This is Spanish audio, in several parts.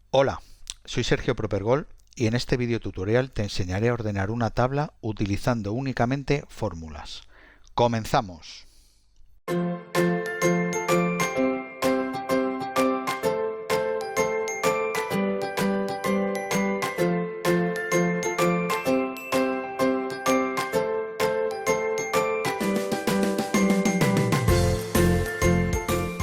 Hola, soy Sergio Propergol y en este video tutorial te enseñaré a ordenar una tabla utilizando únicamente fórmulas. ¡Comenzamos!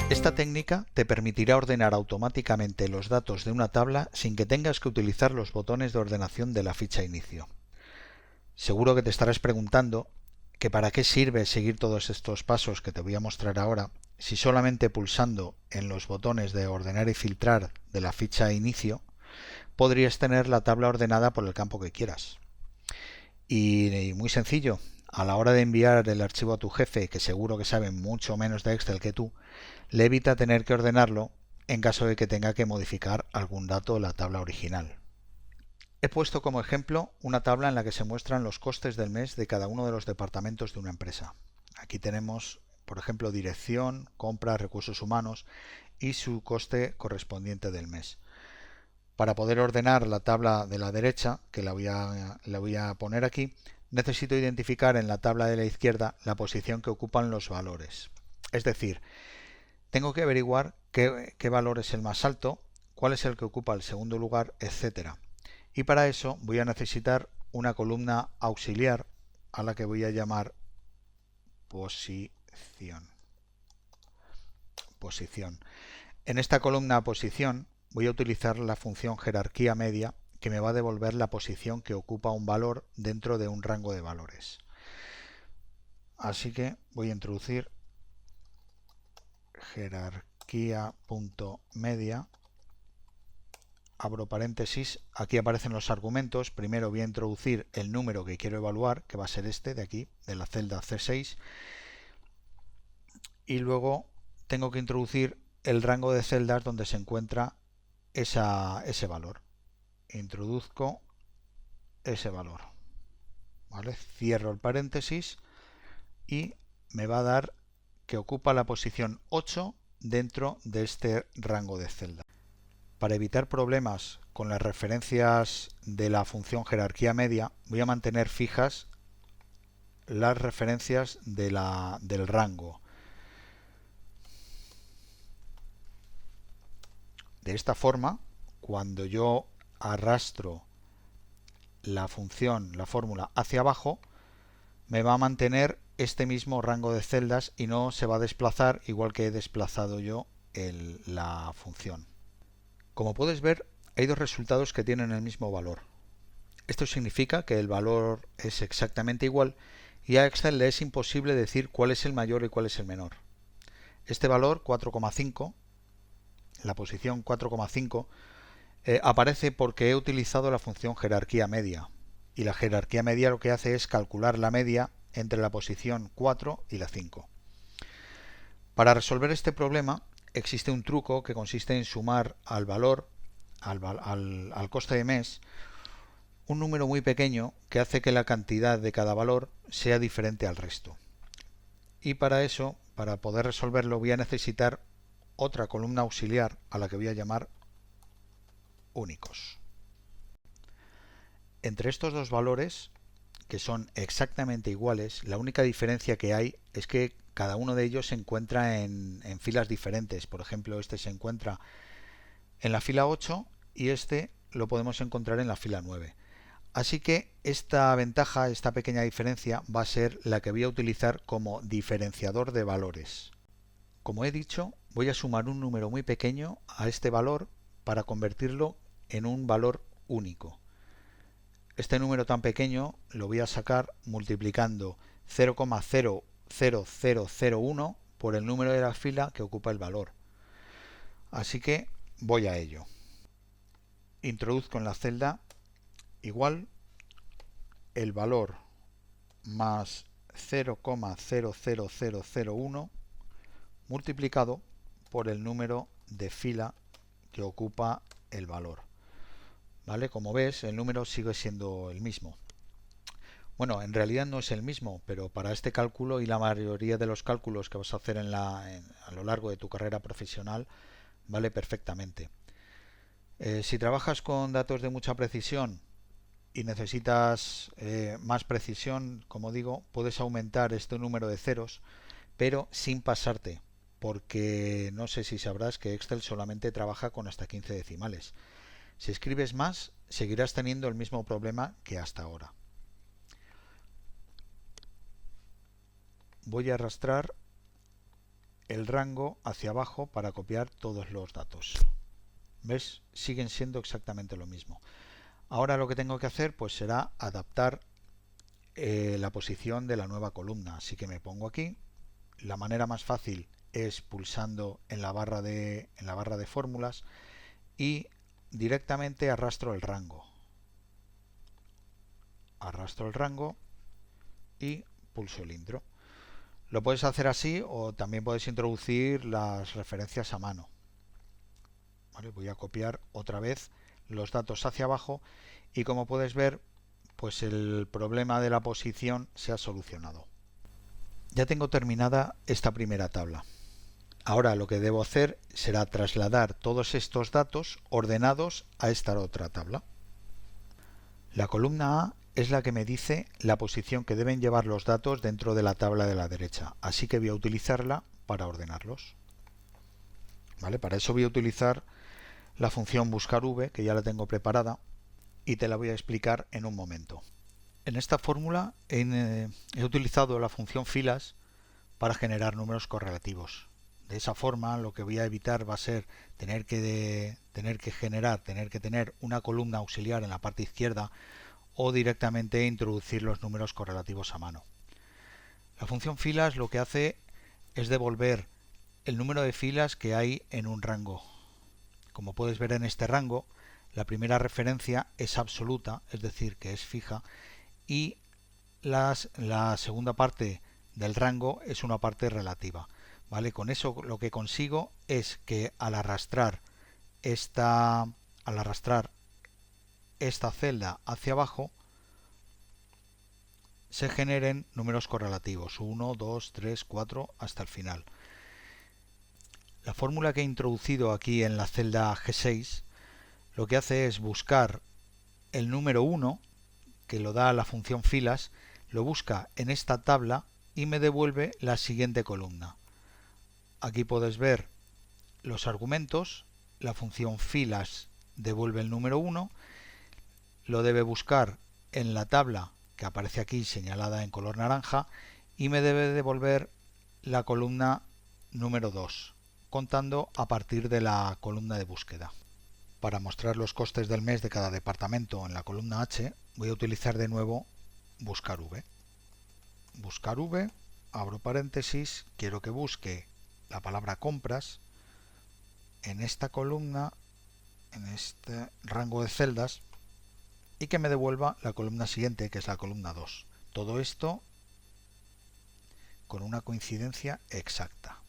Esta técnica te permitirá ordenar automáticamente los datos de una tabla sin que tengas que utilizar los botones de ordenación de la ficha inicio. Seguro que te estarás preguntando que para qué sirve seguir todos estos pasos que te voy a mostrar ahora si solamente pulsando en los botones de ordenar y filtrar de la ficha inicio podrías tener la tabla ordenada por el campo que quieras. Y muy sencillo, a la hora de enviar el archivo a tu jefe, que seguro que sabe mucho menos de Excel que tú, le evita tener que ordenarlo en caso de que tenga que modificar algún dato de la tabla original. He puesto como ejemplo una tabla en la que se muestran los costes del mes de cada uno de los departamentos de una empresa. Aquí tenemos, por ejemplo, dirección, compras, recursos humanos y su coste correspondiente del mes. Para poder ordenar la tabla de la derecha, que la voy a poner aquí, necesito identificar en la tabla de la izquierda la posición que ocupan los valores. Es decir, tengo que averiguar qué valor es el más alto, cuál es el que ocupa el segundo lugar, etcétera. Y para eso voy a necesitar una columna auxiliar a la que voy a llamar posición. En esta columna posición voy a utilizar la función jerarquía media que me va a devolver la posición que ocupa un valor dentro de un rango de valores. Así que voy a introducir jerarquía.media, abro paréntesis, aquí aparecen los argumentos. Primero voy a introducir el número que quiero evaluar, que va a ser este de aquí, de la celda C6, y luego tengo que introducir el rango de celdas donde se encuentra ese valor. Introduzco ese valor, ¿vale? Cierro el paréntesis y me va a dar que ocupa la posición 8 dentro de este rango de celdas. Para evitar problemas con las referencias de la función jerarquía media, voy a mantener fijas las referencias del rango. De esta forma, cuando yo arrastro la fórmula hacia abajo, me va a mantener este mismo rango de celdas y no se va a desplazar igual que he desplazado yo la función. Como puedes ver, hay dos resultados que tienen el mismo valor. Esto significa que el valor es exactamente igual y a Excel le es imposible decir cuál es el mayor y cuál es el menor. Este valor 4,5, la posición 4,5, aparece porque he utilizado la función jerarquía media. Y la jerarquía media lo que hace es calcular la media entre la posición 4 y la 5. Para resolver este problema existe un truco que consiste en sumar al valor, al coste de mes, un número muy pequeño que hace que la cantidad de cada valor sea diferente al resto. Y para eso, para poder resolverlo, voy a necesitar otra columna auxiliar a la que voy a llamar únicos. Entre estos dos valores, que son exactamente iguales, la única diferencia que hay es que cada uno de ellos se encuentra en filas diferentes. Por ejemplo, este se encuentra en la fila 8 y este lo podemos encontrar en la fila 9. Así que esta ventaja, esta pequeña diferencia, va a ser la que voy a utilizar como diferenciador de valores. Como he dicho, voy a sumar un número muy pequeño a este valor para convertirlo en un valor único. Este número tan pequeño lo voy a sacar multiplicando 0,00001 por el número de la fila que ocupa el valor. Así que voy a ello. Introduzco en la celda igual el valor más 0,00001 multiplicado por el número de fila que ocupa el valor. ¿Vale? Como ves, el número sigue siendo el mismo. Bueno, en realidad no es el mismo, pero para este cálculo y la mayoría de los cálculos que vas a hacer a lo largo de tu carrera profesional, vale perfectamente. Si trabajas con datos de mucha precisión y necesitas más precisión, como digo, puedes aumentar este número de ceros, pero sin pasarte, porque no sé si sabrás que Excel solamente trabaja con hasta 15 decimales. Si escribes más, seguirás teniendo el mismo problema que hasta ahora. Voy a arrastrar el rango hacia abajo para copiar todos los datos. ¿Ves? Siguen siendo exactamente lo mismo. Ahora lo que tengo que hacer pues será adaptar la posición de la nueva columna. Así que me pongo aquí. La manera más fácil es pulsando en la barra de fórmulas y directamente arrastro el rango. Arrastro el rango y pulso el intro. Lo puedes hacer así o también puedes introducir las referencias a mano. ¿Vale? Voy a copiar otra vez los datos hacia abajo y como puedes ver, pues el problema de la posición se ha solucionado. Ya tengo terminada esta primera tabla. Ahora lo que debo hacer será trasladar todos estos datos ordenados a esta otra tabla. La columna A es la que me dice la posición que deben llevar los datos dentro de la tabla de la derecha, así que voy a utilizarla para ordenarlos. ¿Vale? Para eso voy a utilizar la función buscar_v, que ya la tengo preparada y te la voy a explicar en un momento. En esta fórmula he utilizado la función filas para generar números correlativos. De esa forma lo que voy a evitar va a ser tener que tener una columna auxiliar en la parte izquierda o directamente introducir los números correlativos a mano. La función filas lo que hace es devolver el número de filas que hay en un rango. Como puedes ver en este rango, la primera referencia es absoluta, es decir, que es fija, y la segunda parte del rango es una parte relativa. ¿Vale? Con eso lo que consigo es que al arrastrar esta celda hacia abajo se generen números correlativos 1, 2, 3, 4 hasta el final. La fórmula que he introducido aquí en la celda G6 lo que hace es buscar el número 1, que lo da la función filas, lo busca en esta tabla y me devuelve la siguiente columna. Aquí puedes ver los argumentos, la función filas devuelve el número 1, lo debe buscar en la tabla que aparece aquí señalada en color naranja y me debe devolver la columna número 2, contando a partir de la columna de búsqueda. Para mostrar los costes del mes de cada departamento en la columna H, voy a utilizar de nuevo buscar_v. Buscar_v, abro paréntesis, quiero que busque la palabra compras en esta columna, en este rango de celdas, y que me devuelva la columna siguiente, que es la columna 2. Todo esto con una coincidencia exacta.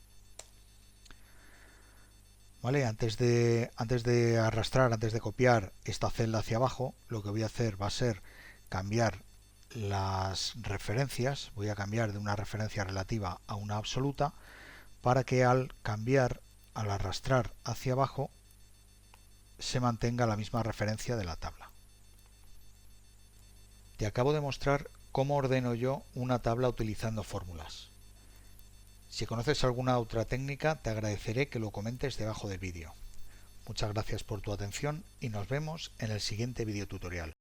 ¿Vale? Antes de copiar esta celda hacia abajo, lo que voy a hacer va a ser cambiar las referencias. Voy a cambiar de una referencia relativa a una absoluta para que al arrastrar hacia abajo se mantenga la misma referencia de la tabla. Te acabo de mostrar cómo ordeno yo una tabla utilizando fórmulas. Si conoces alguna otra técnica, te agradeceré que lo comentes debajo del vídeo. Muchas gracias por tu atención y nos vemos en el siguiente video tutorial.